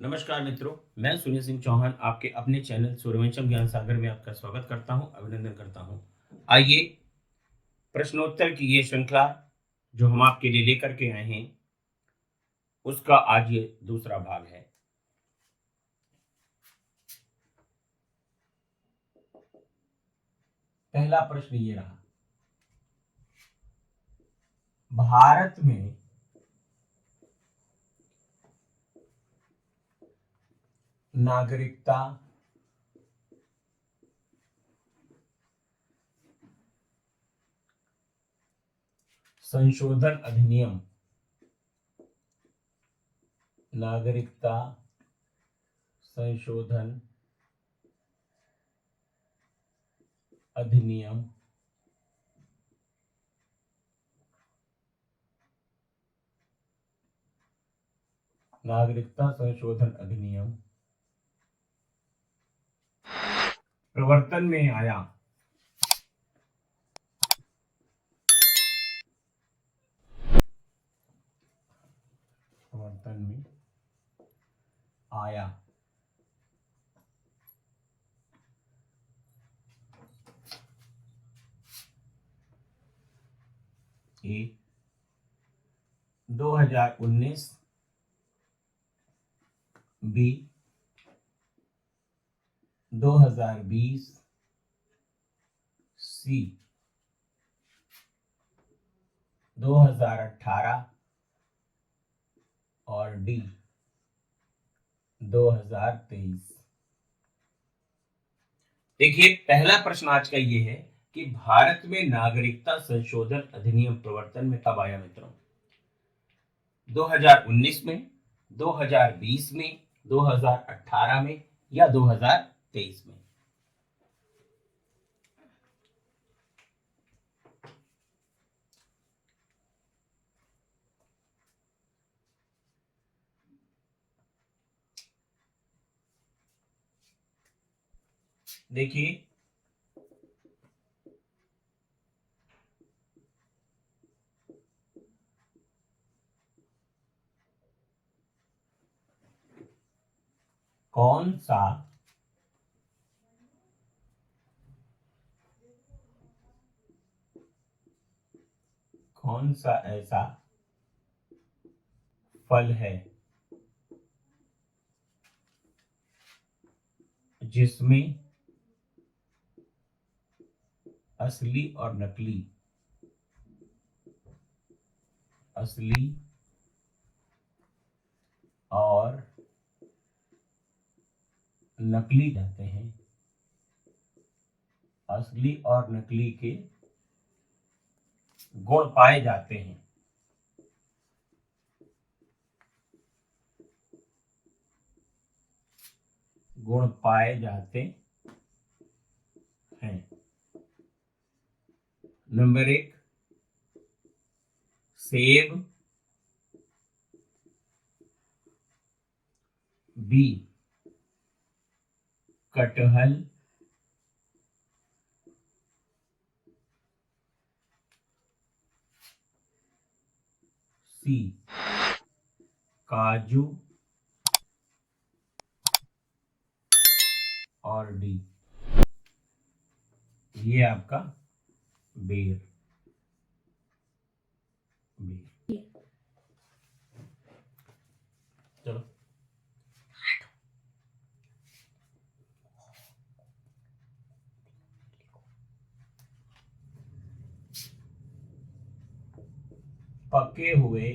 नमस्कार मित्रों, मैं सुनील सिंह चौहान आपके अपने चैनल सूर्यवंशम ज्ञान सागर में आपका स्वागत करता हूं, अभिनंदन करता हूं। आइए प्रश्नोत्तर की ये श्रृंखला जो हम आपके लिए लेकर के आए हैं, उसका आज ये दूसरा भाग है। पहला प्रश्न ये रहा, भारत में नागरिकता संशोधन अधिनियम नागरिकता संशोधन अधिनियम नागरिकता संशोधन अधिनियम प्रवर्तन में आया। प्रवर्तन में आया ए 2019, बी 2020, सी 2018 और डी 2023। देखिए, पहला प्रश्न आज का ये है कि भारत में नागरिकता संशोधन अधिनियम प्रवर्तन में कब आया मित्रों? 2019 में, 2020 में, 2018 में या 2023 में? देखिए, कौन सा ऐसा फल है जिसमें असली और नकली और नकली जाते हैं, असली और नकली के गुण पाए जाते हैं। गुण पाए जाते हैं। नंबर 1, सेब, बी कटहल, सी काजू और डी ये आपका बेर। चलो, पके हुए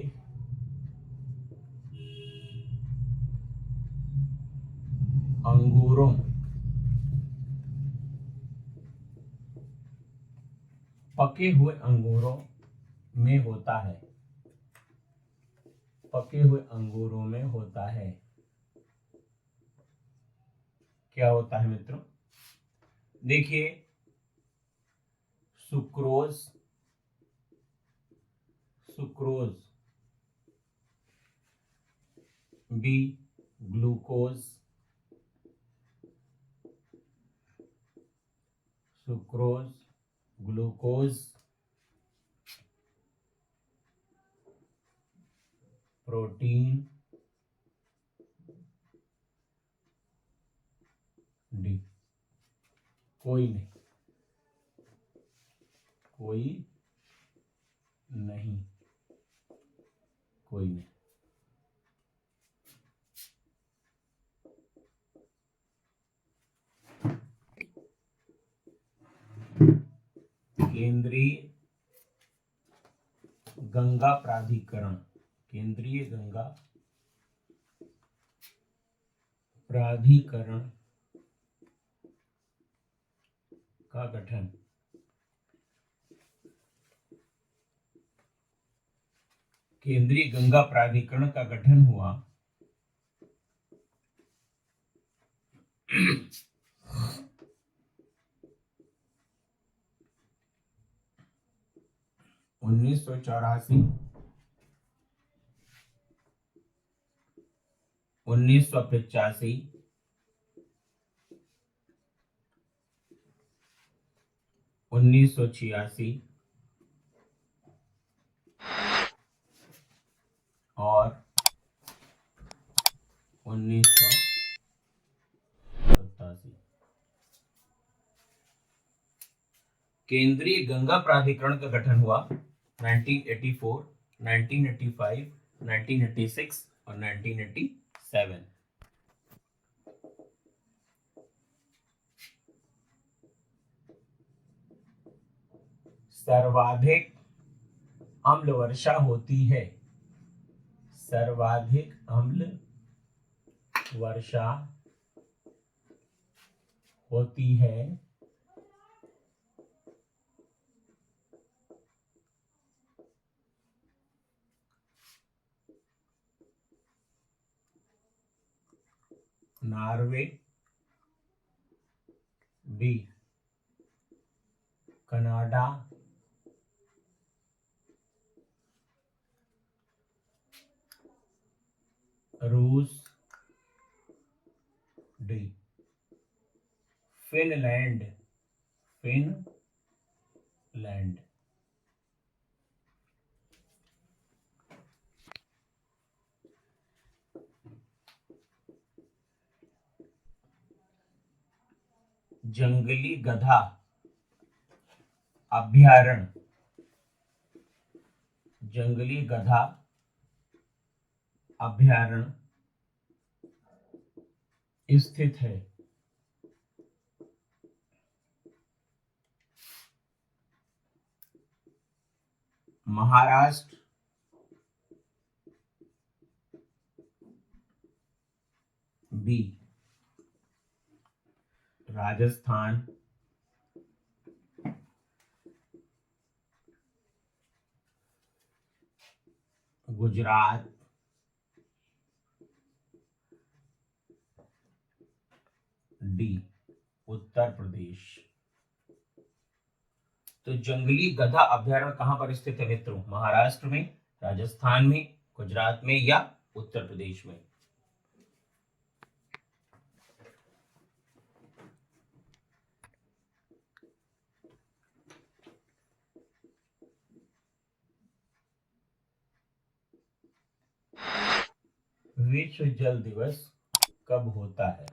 अंगूरों में होता है। पके हुए अंगूरों में होता है। क्या होता है मित्रों? देखिए, sucrose, B glucose, glucose, protein D, कोई नहीं, कोई नहीं, कोई नहीं। केंद्रीय गंगा प्राधिकरण, केंद्रीय गंगा प्राधिकरण का गठन केंद्रीय गंगा प्राधिकरण का गठन हुआ 1984, 1985, 1986 और 1987। केंद्रीय गंगा प्राधिकरण का गठन हुआ 1984, 1985, 1986 और 1987। सर्वाधिक अम्ल वर्षा होती है, सर्वाधिक अम्ल वर्षा होती है नॉर्वे, बी कनाडा, रूस, डी फिनलैंड, फिनलैंड। जंगली गधा अभयारण्य, जंगली गधा अभयारण्य स्थित है महाराष्ट्र, बी राजस्थान, गुजरात, डी उत्तर प्रदेश। तो जंगली गधा अभयारण्य कहां पर स्थित है मित्रों? महाराष्ट्र में, राजस्थान में, गुजरात में या उत्तर प्रदेश में? विश्व जल दिवस कब होता है?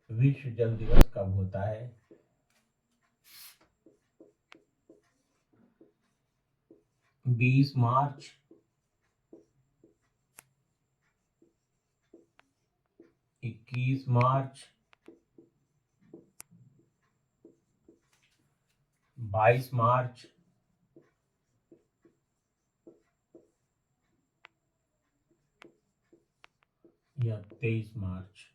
विश्व जल दिवस कब होता है? 20 मार्च, 21 मार्च, 22 मार्च, या 23 मार्च।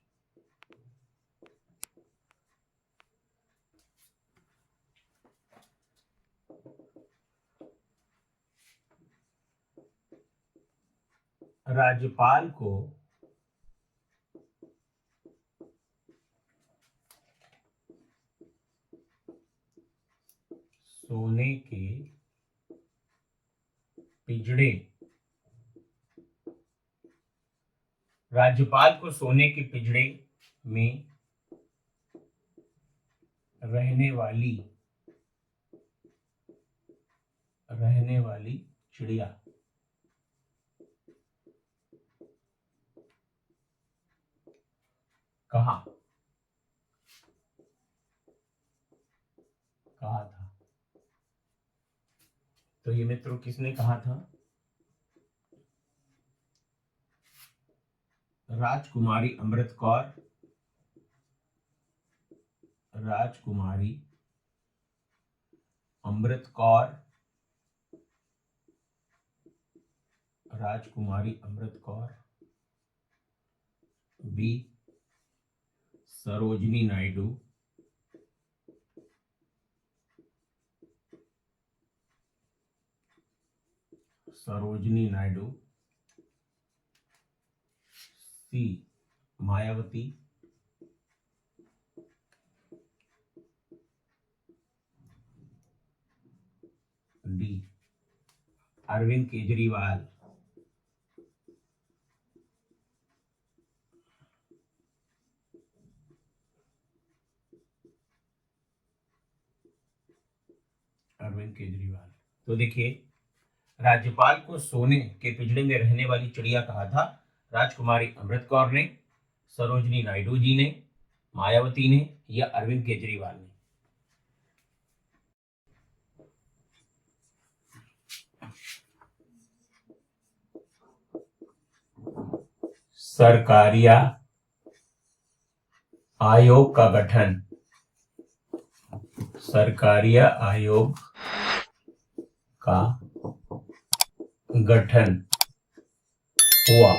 राज्यपाल को सोने के पिंजड़े, राज्यपाल को सोने के पिंजड़े में रहने वाली चिड़िया कहा था। तो ये मित्रों किसने कहा था? राजकुमारी अमृत कौर, राजकुमारी अमृत कौर, राजकुमारी अमृत कौर, बी सरोजनी नायडू, सरोजनी नायडू, सी मायावती, डी अरविंद केजरीवाल। अरविंद केजरीवाल। तो देखिए, राज्यपाल को सोने के पिंजड़े में रहने वाली चिड़िया कहा था? राजकुमारी अमृत कौर ने, सरोजनी नायडू जी ने, मायावती ने, या अरविंद केजरीवाल ने? सरकारिया आयोग का गठन, सरकारिया आयोग का गठन हुआ,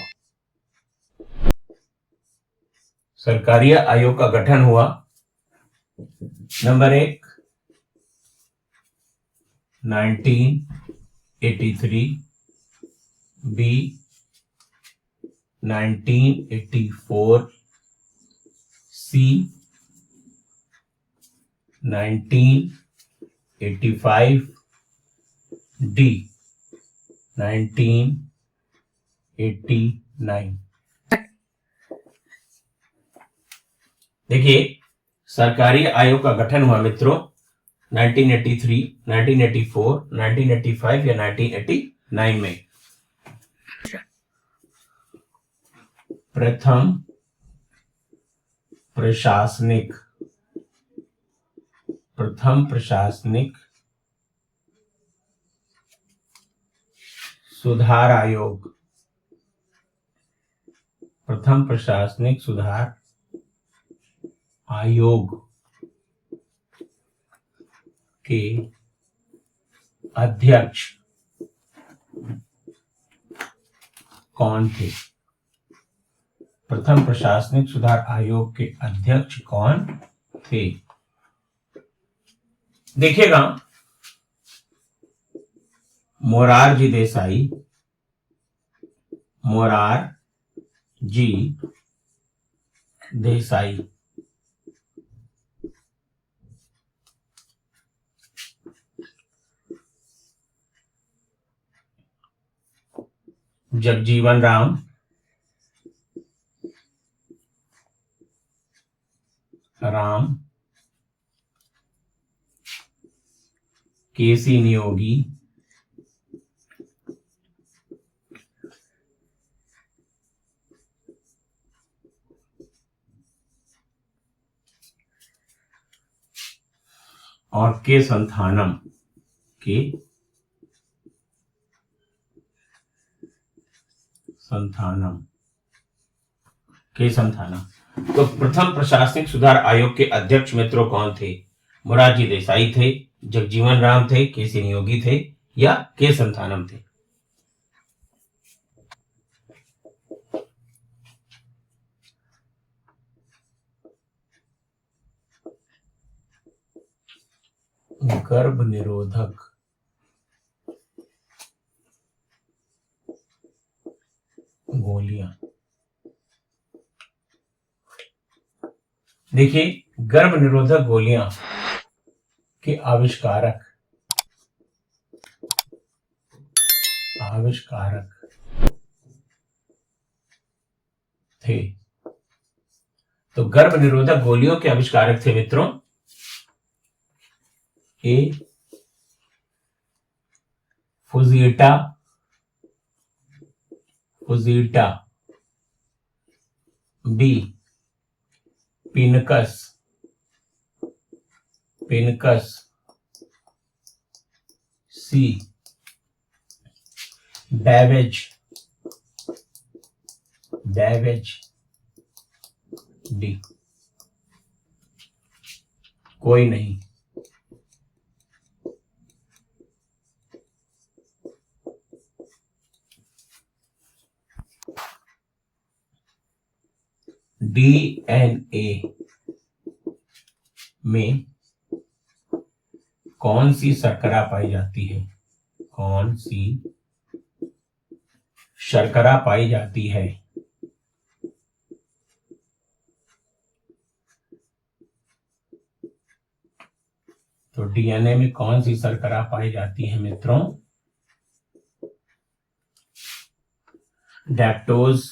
सरकारिया आयोग का गठन हुआ नंबर 1 1983, बी 1984, सी 1985, डी 1989। देखिए, सरकारी आयोग का गठन हुआ मित्रों 1983, 1984, 1985 या 1989 में। प्रथम प्रशासनिक सुधार आयोग, प्रथम प्रशासनिक सुधार आयोग के अध्यक्ष कौन थे? प्रथम प्रशासनिक सुधार आयोग के अध्यक्ष कौन थे? देखिएगा, मोरारजी देसाई, मोरारजी देसाई, जगजीवन राम, केसी नियोगी, और के संथानम, के संथानम। तो प्रथम प्रशासनिक सुधार आयोग के अध्यक्ष मित्रों कौन थे? मोरारजी देसाई थे, जगजीवन राम थे, केसी नियोगी थे, या के संथानम थे? गर्भ निरोधक गोलियां। देखिए, गर्भ निरोधक गोलियां के आविष्कारक थे। तो गर्भ निरोधक गोलियों के आविष्कारक थे मित्रों ए फुजीटा, बी पिनकस, पिनकस। सी, बैवेज, बैवेज। डी, कोई नहीं। डीएनए में कौन सी शर्करा पाई जाती है? कौन सी शर्करा पाई जाती है? तो डीएनए में कौन सी शर्करा पाई जाती है मित्रों? डैक्टोज,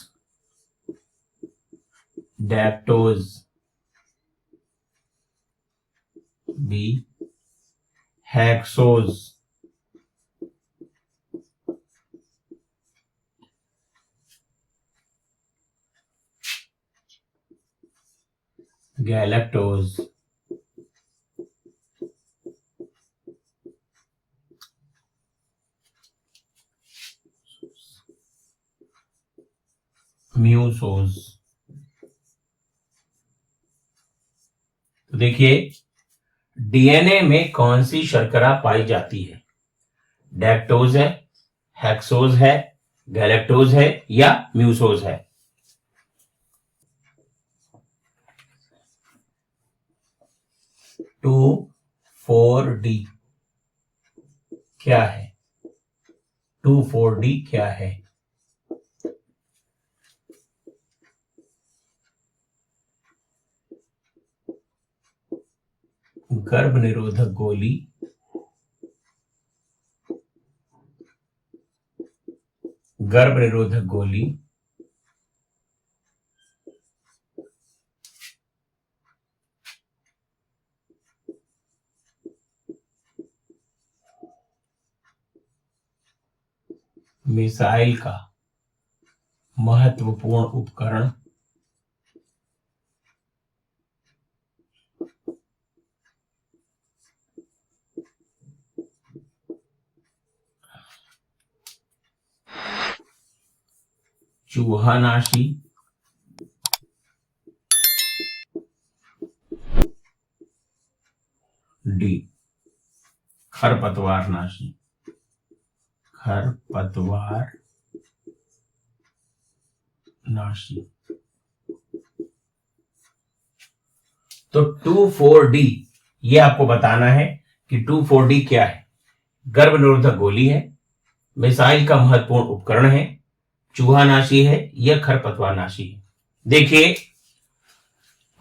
डैक्टोज। बी, हेक्सोज, गैलेक्टोज। म्यूसोज। तो देखिए, डीएनए में कौन सी शर्करा पाई जाती है? डैक्टोज है, हेक्सोज है, गैलेक्टोज है या म्यूसोज है? टू फोर डी क्या है? 2,4-D क्या है? गर्भ निरोधक गोली, गर्भ निरोधक गोली, मिसाइल का महत्वपूर्ण उपकरण, चूहानाशी, डी, खरपतवार नाशी, खरपतवार नाशी। तो 2,4-D ये आपको बताना है कि 2,4-D क्या है। गर्भ निरोधक गोली है, मिसाइल का महत्वपूर्ण उपकरण है, चूहानाशी है या खरपतवार नाशी है। देखिए,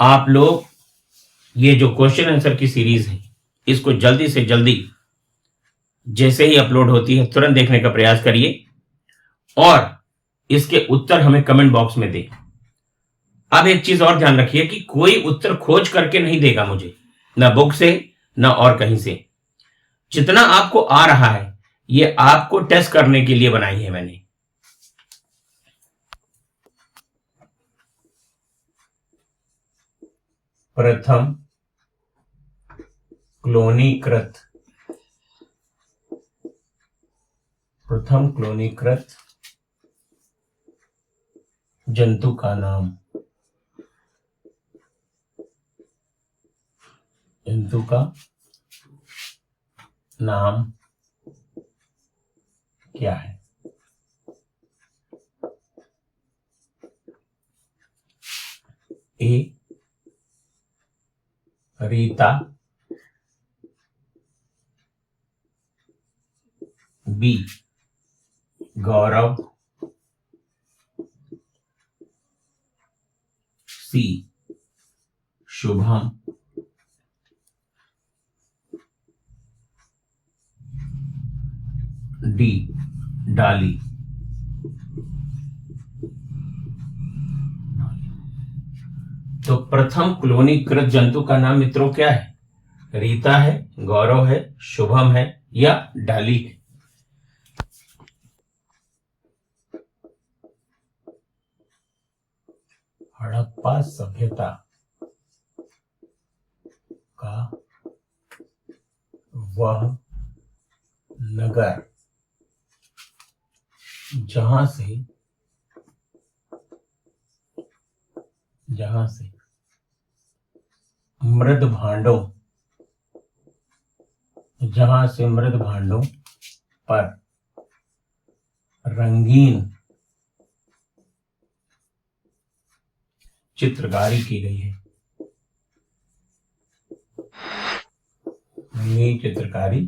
आप लोग ये जो क्वेश्चन आंसर की सीरीज है इसको जल्दी से जल्दी जैसे ही अपलोड होती है तुरंत देखने का प्रयास करिए और इसके उत्तर हमें कमेंट बॉक्स में दें। अब एक चीज और ध्यान रखिए कि कोई उत्तर खोज करके नहीं देगा मुझे, ना बुक से ना और कहीं से। जितना आपको आ रहा है ये आपको टेस्ट करने के लिए बनाई है मैंने। प्रथम क्लोनीकृत, प्रथम क्लोनीकृत जंतु का नाम, जंतु का नाम क्या है? ए, रीता, बी, गौरव, सी, शुभम, डी, डाली। तो प्रथम क्लोनीकृत जंतु का नाम मित्रों क्या है? रीता है, गौरव है, शुभम है या डाली है? हड़प्पा सभ्यता, का वह नगर जहां से मृद भांडों पर रंगीन चित्रकारी की गई है। रंगीन चित्रकारी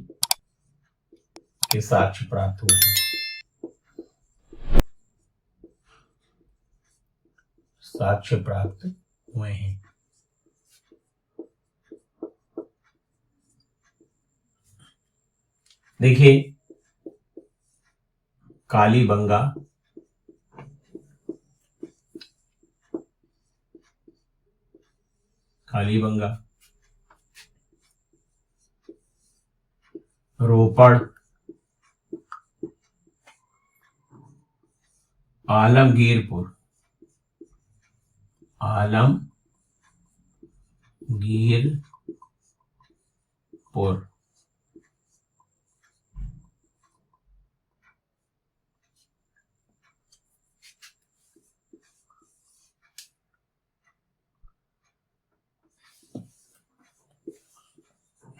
के साक्ष्य प्राप्त हुए हैं। साक्ष्य प्राप्त हुए हैं। देखिए, कालीबंगा रोपड़, आलमगीरपुर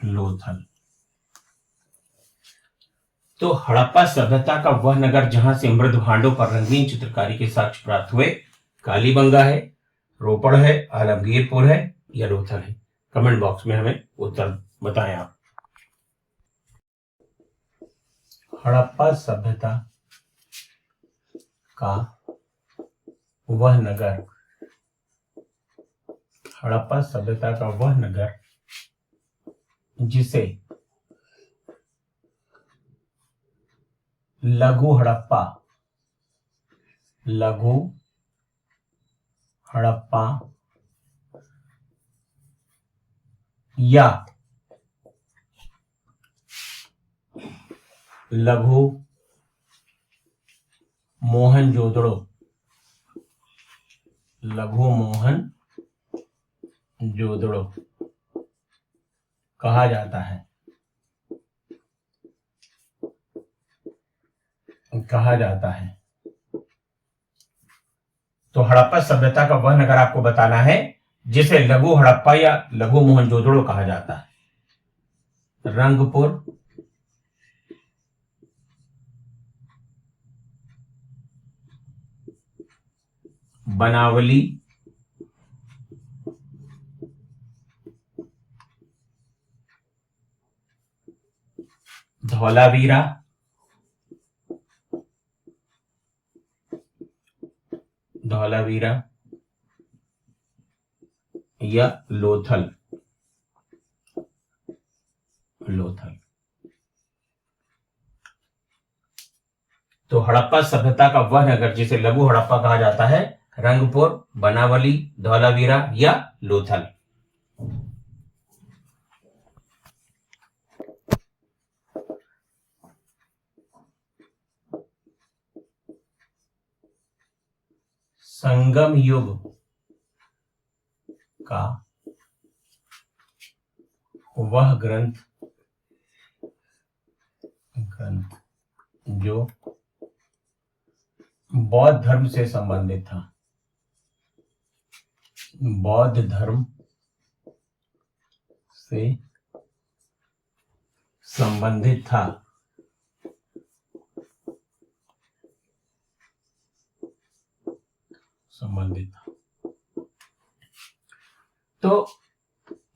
लोथल। तो हड़प्पा सभ्यता का वह नगर जहां से मृद भांडों पर रंगीन चित्रकारी के साक्ष्य प्राप्त हुए, कालीबंगा है, रोपड़ है, आलमगीरपुर है या लोथल है? कमेंट बॉक्स में हमें उत्तर बताएं आप। हड़प्पा सभ्यता का वह नगर जिसे लघु हड़प्पा या लघु मोहनजोदड़ो कहा जाता है। तो हड़प्पा सभ्यता का वह नगर आपको बताना है जिसे लघु हड़प्पा या लघु मोहनजोदड़ो कहा जाता है। रंगपुर, बनावली, धौलावीरा या लोथल। तो हड़प्पा सभ्यता का वह नगर जिसे लघु हड़प्पा कहा जाता है, रंगपुर, बनावली, धौलावीरा या लोथल। संगम युग का वह ग्रंथ जो बौद्ध धर्म से संबंधित था। तो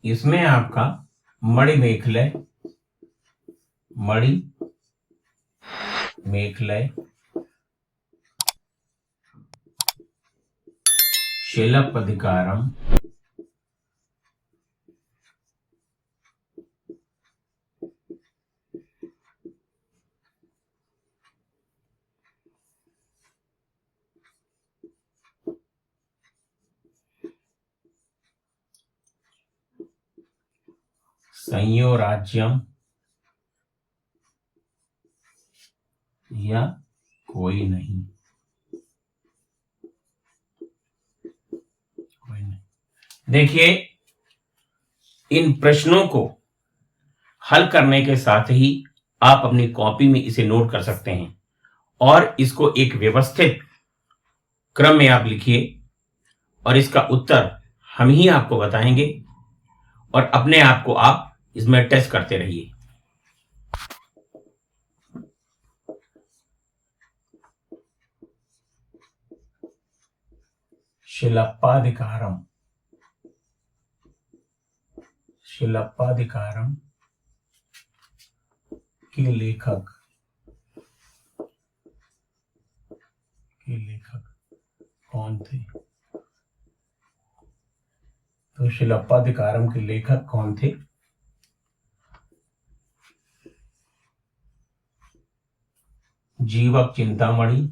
इसमें आपका मणिमेखलय, शिलप्पदिकारम, संयोराज्यम या कोई नहीं। देखिए, इन प्रश्नों को हल करने के साथ ही आप अपनी कॉपी में इसे नोट कर सकते हैं और इसको एक व्यवस्थित क्रम में आप लिखिए और इसका उत्तर हम ही आपको बताएंगे और अपने आप को आप इसमें टेस्ट करते रहिए। शिलप्पाधिकारम, शिलप्पाधिकारम के लेखक कौन थे? तो शिलप्पाधिकारम के लेखक कौन थे? जीवक चिंतामणि,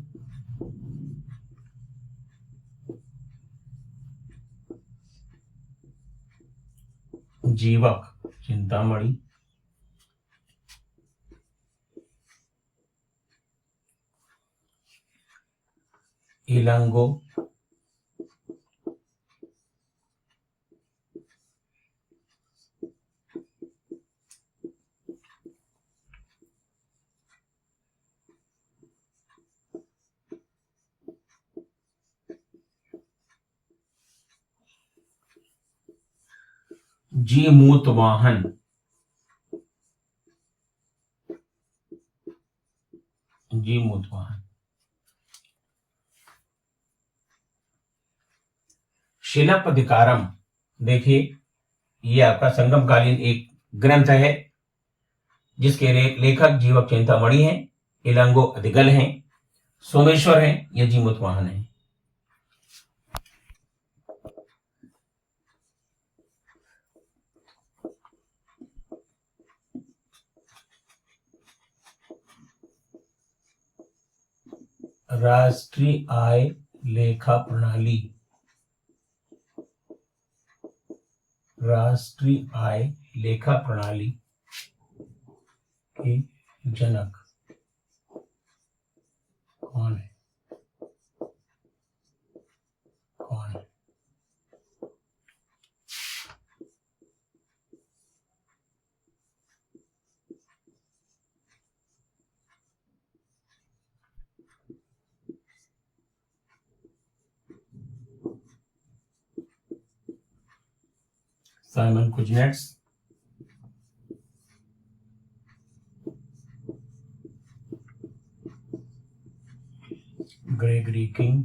जीवक चिंतामणि, इलंगो, जीमूतवाहन, जीमूतवाहन, शिलप्पाधिकारम देखिए ये आपका संगमकालीन एक ग्रंथ है जिसके लेखक जीवक चिंतामणि हैं, इलंगो अधिगल हैं, सोमेश्वर हैं या जीमूतवाहन हैं। राष्ट्रीय आय लेखा प्रणाली, राष्ट्रीय आय लेखा प्रणाली के जनक कौन है? कौन है? Simon Kuznets, Gregory king,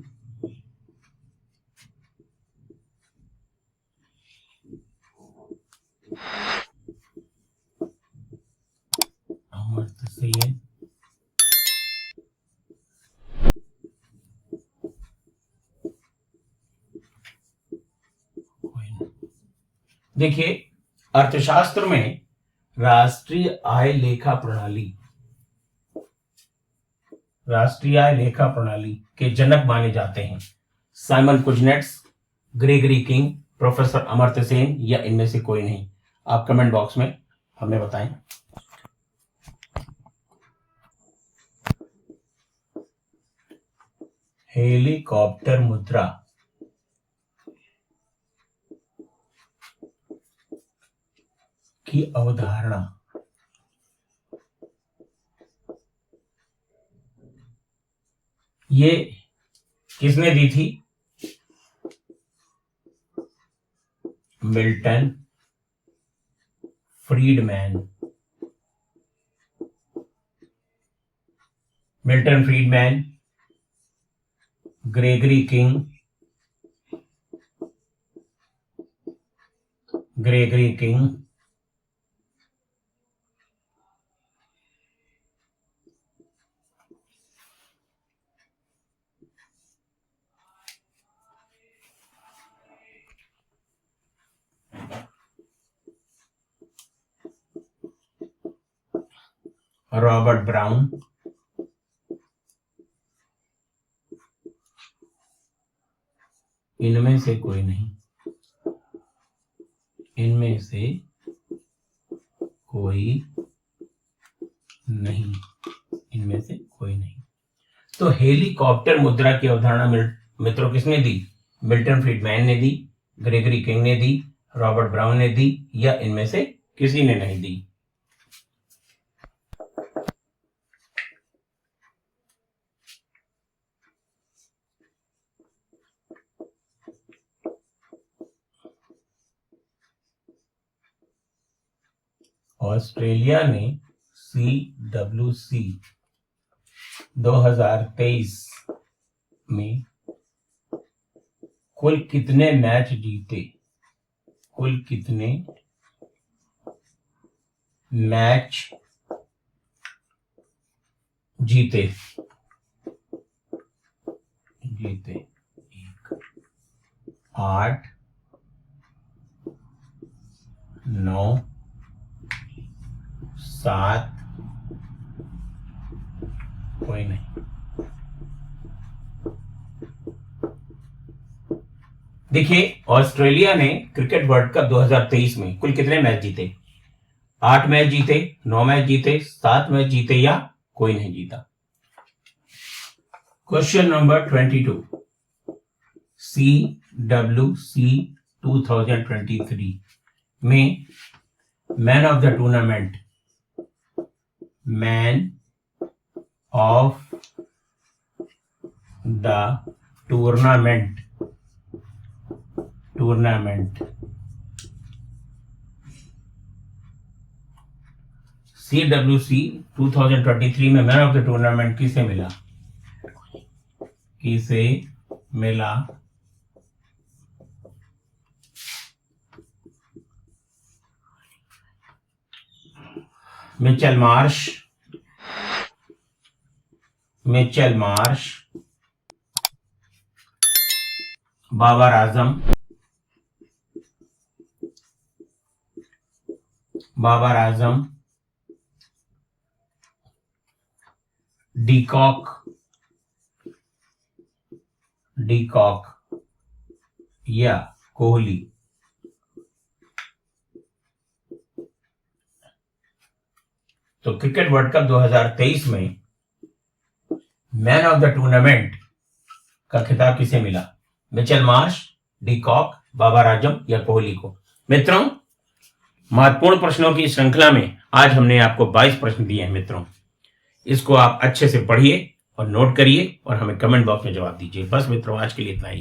Amartya Sen, देखिए अर्थशास्त्र में राष्ट्रीय आय लेखा प्रणाली, राष्ट्रीय आय लेखा प्रणाली के जनक माने जाते हैं Simon Kuznets, Gregory king, professor Amartya Sen या इनमें से कोई नहीं। आप कमेंट बॉक्स में हमें बताएं। हेलीकॉप्टर मुद्रा की अवधारणा ये किसने दी थी? Milton Friedman, Milton Friedman, Gregory King, Gregory King, Robert Brown, इनमें से कोई नहीं, इनमें से कोई नहीं, इनमें से कोई नहीं। तो हेलीकॉप्टर मुद्रा की अवधारणा मित्रों किसने दी? मिल्टन फ्रीडमैन ने दी, ग्रेगरी किंग ने दी, रॉबर्ट ब्राउन ने दी या इनमें से किसी ने नहीं दी? ऑस्ट्रेलिया ने CWC 2023 में कुल कितने मैच जीते? कुल कितने मैच जीते? 8, 9, 7, कोई नहीं। देखिए, ऑस्ट्रेलिया ने क्रिकेट वर्ल्ड कप 2023 में कुल कितने मैच जीते? 8 मैच जीते, 9 मैच जीते, 7 मैच जीते या कोई नहीं जीता? क्वेश्चन नंबर 22, CWC 2023 में man of the tournament, man of the tournament CWC 2023 में मैन ऑफ द टूर्नामेंट किसे मिला? Mitchell Marsh, Babar Azam, de Kock या कोहली? तो क्रिकेट वर्ल्ड कप 2023 में मैन ऑफ द टूर्नामेंट का खिताब किसे मिला? Mitchell Marsh, de Kock, Babar Azam या कोहली को? मित्रों, महत्वपूर्ण प्रश्नों की श्रृंखला में आज हमने आपको 22 प्रश्न दिए हैं। मित्रों, इसको आप अच्छे से पढ़िए और नोट करिए और हमें कमेंट बॉक्स में जवाब दीजिए। बस मित्रों, आज के लिए इतना ही।